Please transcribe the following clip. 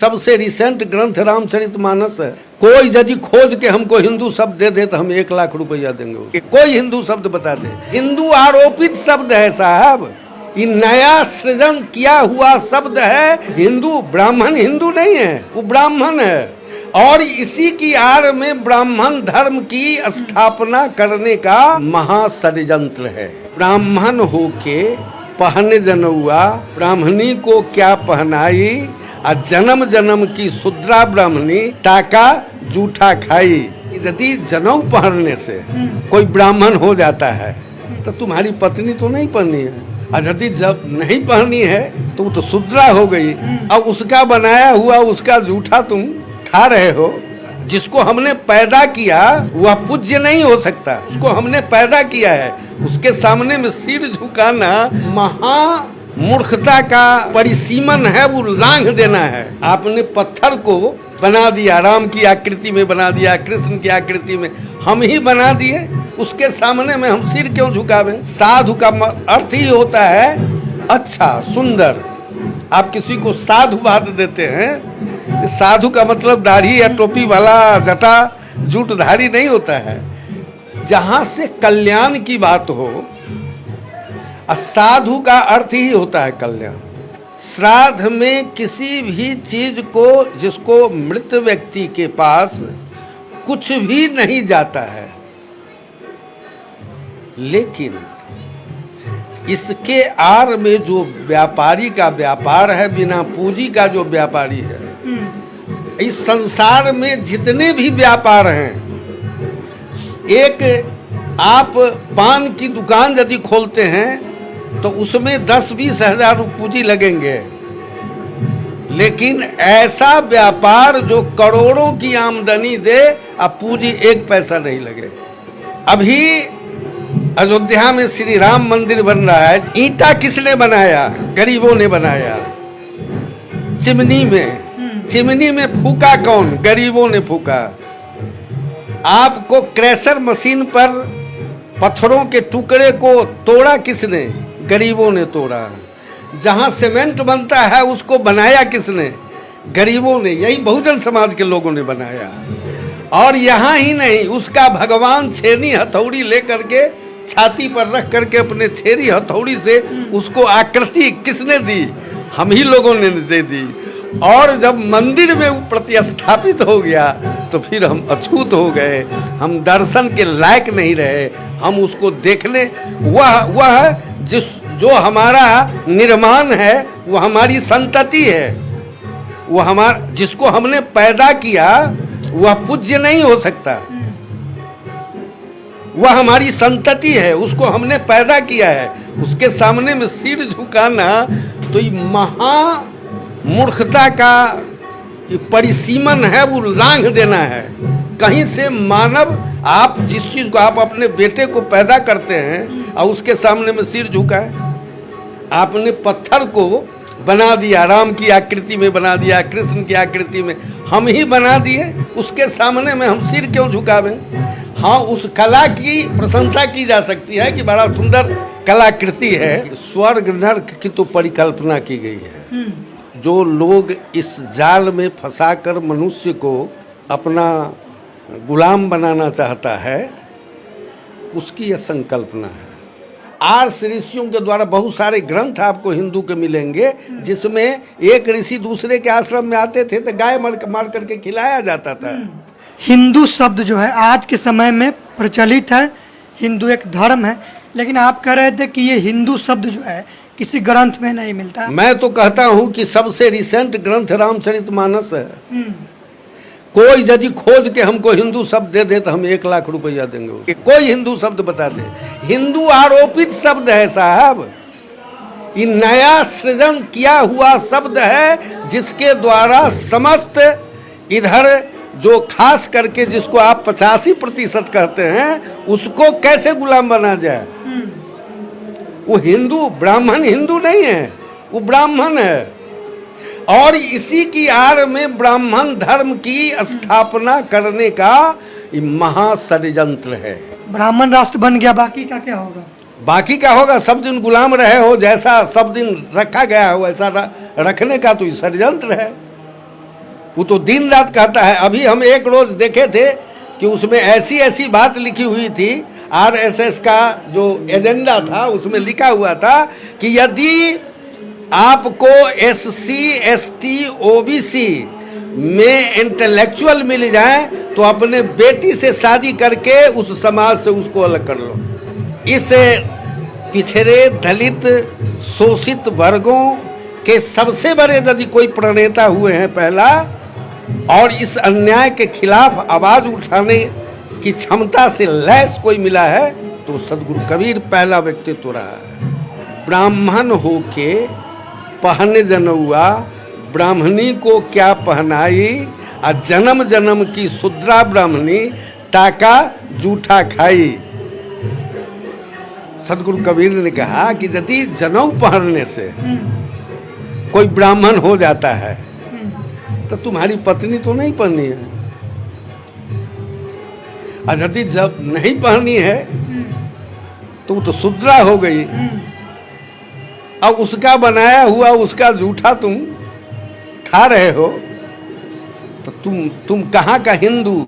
सबसे रिसेंट ग्रंथ रामचरितमानस है। कोई यदि खोज के हमको हिंदू शब्द दे दे तो हम 1,00,000 रुपया देंगे। कोई हिंदू शब्द बता दे। हिंदू आरोपित शब्द है साहब, ये नया सृजन किया हुआ शब्द है। हिंदू ब्राह्मण हिंदू नहीं है, वो ब्राह्मण है। और इसी की आड़ में ब्राह्मण धर्म की स्थापना करने का महाषड्यंत्र है। ब्राह्मण होके पहने जनौआ ब्राह्मणी को क्या पहनाई, और जन्म जन्म की शूद्रा ब्राह्मणी टाका जूठा खाई। यदि जनेऊ पहनने से कोई ब्राह्मण हो जाता है तो तुम्हारी पत्नी तो नहीं पहनी है, और यदि जब नहीं पहनी है तो वो तो शूद्रा हो गई। अब उसका बनाया हुआ उसका जूठा तुम खा रहे हो। जिसको हमने पैदा किया वह पूज्य नहीं हो सकता। उसको हमने पैदा किया है, उसके सामने में सिर झुकाना महा मूर्खता का परिसीमन है, वो लांघ देना है। आपने पत्थर को बना दिया, राम की आकृति में बना दिया, कृष्ण की आकृति में हम ही बना दिए। उसके सामने में हम सिर क्यों झुकावें? साधु का अर्थ ही होता है अच्छा सुंदर। आप किसी को साधुवाद देते हैं, साधु का मतलब दाढ़ी या टोपी वाला जटा जूटधारी नहीं होता है। जहाँ से कल्याण की बात हो, साधु का अर्थ ही होता है कल्याण। श्राद्ध में किसी भी चीज को जिसको मृत व्यक्ति के पास कुछ भी नहीं जाता है, लेकिन इसके आड़ में जो व्यापारी का व्यापार है, बिना पूंजी का जो व्यापारी है, इस संसार में जितने भी व्यापार हैं, एक आप पान की दुकान यदि खोलते हैं तो उसमें 10-20 हजार पूंजी लगेंगे, लेकिन ऐसा व्यापार जो करोड़ों की आमदनी दे अब पूंजी 1 पैसा नहीं लगे। अभी अयोध्या में श्री राम मंदिर बन रहा है, ईंटा किसने बनाया? गरीबों ने बनाया। चिमनी में फूका कौन? गरीबों ने फूका। आपको क्रेशर मशीन पर पत्थरों के टुकड़े को तोड़ा किसने? गरीबों ने तोड़ा। जहां सीमेंट बनता है उसको बनाया किसने? गरीबों ने। यही बहुजन समाज के लोगों ने बनाया। और यहाँ ही नहीं, उसका भगवान छेनी हथौड़ी लेकर के छाती पर रख करके अपने छेरी हथौड़ी से उसको आकृति किसने दी? हम ही लोगों ने दे दी। और जब मंदिर में वो प्रतिस्थापित हो गया तो फिर हम अछूत हो गए, हम दर्शन के लायक नहीं रहे। हम उसको देखने, वह जो हमारा निर्माण है वो हमारी संतति है, वो जिसको हमने पैदा किया वह पूज्य नहीं हो सकता। वह हमारी संतति है, उसको हमने पैदा किया है। उसके सामने में सिर झुकाना तो ये महा मूर्खता का परिसीमन है, वो लांघ देना है। कहीं से मानव, आप जिस चीज को आप अपने बेटे को पैदा करते हैं और उसके सामने में सिर झुकाए। आपने पत्थर को बना दिया, राम की आकृति में बना दिया, कृष्ण की आकृति में हम ही बना दिए। उसके सामने में हम सिर क्यों झुकावें? हाँ, उस कला की प्रशंसा की जा सकती है कि बड़ा सुंदर कलाकृति है। स्वर्ग नर्क की तो परिकल्पना की गई है। जो लोग इस जाल में फंसाकर मनुष्य को अपना गुलाम बनाना चाहता है, उसकी यह संकल्पना है। आर्ष ऋषियों के द्वारा बहुत सारे ग्रंथ आपको हिंदू के मिलेंगे, जिसमें एक ऋषि दूसरे के आश्रम में आते थे तो गाय मार करके खिलाया जाता था। हिंदू शब्द जो है आज के समय में प्रचलित है, हिंदू एक धर्म है, लेकिन आप कह रहे थे कि ये हिंदू शब्द जो है किसी ग्रंथ में नहीं मिलता। मैं तो कहता हूँ कि सबसे रिसेंट ग्रंथ रामचरितमानस है। कोई यदि खोज के हमको हिंदू शब्द दे दे तो हम 1,00,000 रुपया देंगे। कोई हिंदू शब्द बता दे। हिंदू आरोपित शब्द है साहब, ये नया सृजन किया हुआ शब्द है, जिसके द्वारा समस्त इधर जो खास करके जिसको आप 85% कहते हैं, उसको कैसे गुलाम बना जाए? वो हिंदू ब्राह्मण हिंदू नहीं है, वो ब्राह्मण है। और इसी की आड़ में ब्राह्मण धर्म की स्थापना करने का महाषड्यंत्र है। ब्राह्मण राष्ट्र बन गया, बाकी का क्या होगा? बाकी का होगा, सब दिन गुलाम रहे हो, जैसा सब दिन रखा गया हो वैसा रखने का तो षड्यंत्र है। वो तो दिन रात कहता है। अभी हम एक रोज देखे थे कि उसमें ऐसी ऐसी बात लिखी हुई थी, आरएसएस का जो एजेंडा था उसमें लिखा हुआ था कि यदि आपको एससी एसटी ओबीसी में इंटेलेक्चुअल मिल जाए तो अपने बेटी से शादी करके उस समाज से उसको अलग कर लो। इस पिछड़े दलित शोषित वर्गों के सबसे बड़े यदि कोई प्रणेता हुए हैं पहला, और इस अन्याय के खिलाफ आवाज उठाने की क्षमता से लैस कोई मिला है तो सदगुरु कबीर पहला व्यक्तित्व रहा है। ब्राह्मण होके पहने जनौआ ब्राह्मणी को क्या पहनाई, आ जन्म जन्म की शूद्रा ब्राह्मणी टाका जूठा खाई। सदगुरु कबीर ने कहा कि यदि जनेऊ पहनने से कोई ब्राह्मण हो जाता है तो तुम्हारी पत्नी तो नहीं पहनी है, और यदि जब नहीं पहनी है तो वो तो शूद्रा हो गई। अब उसका बनाया हुआ उसका जूठा तुम खा रहे हो तो तुम कहाँ का हिंदू।